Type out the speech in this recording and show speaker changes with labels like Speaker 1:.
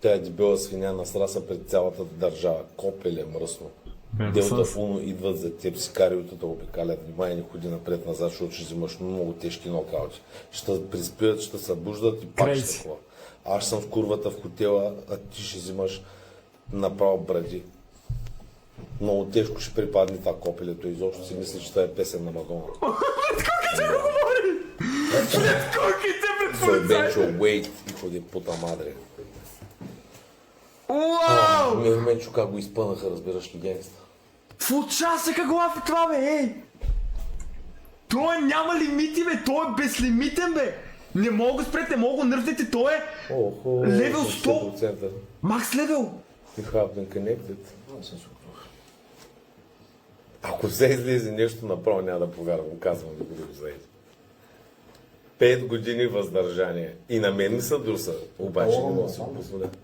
Speaker 1: Тя дебела свиня насраса пред цялата държава. Копеле, мръсно.
Speaker 2: Бе,
Speaker 1: Делта
Speaker 2: с-
Speaker 1: Уно идват за теб си кариото да обикалят. Внимай, не ходи напред-назад, защото ще взимаш много тежки нокаути. Ще те приспият, ще се събуждат и пак ще
Speaker 2: Crazy.
Speaker 1: такова. Аз съм в курвата в хотела, а ти ще взимаш направо бради. Много тежко ще припадне това копелето. Изобщо си мисли, че това е песен на Мадона.
Speaker 2: Колките пред
Speaker 1: So
Speaker 2: полицайите!
Speaker 1: eventual wait и ходи пута мадре.
Speaker 2: Уау!
Speaker 1: Менчо как го изпънаха, разбираш ли, генгста.
Speaker 2: В участъка глава е това, бе, ей! Той няма лимити, бе, той е безлимитен, бе! Не мога да спрете, не мога да нървдете, той е левел 100!
Speaker 1: 100%.
Speaker 2: Макс левел!
Speaker 1: You have been connected. Ако се излезе нещо, направо няма да повярвам, казвам ви го заеди. 5 години въздържание. И на мен ми са друса, обаче не мога да си го позволя.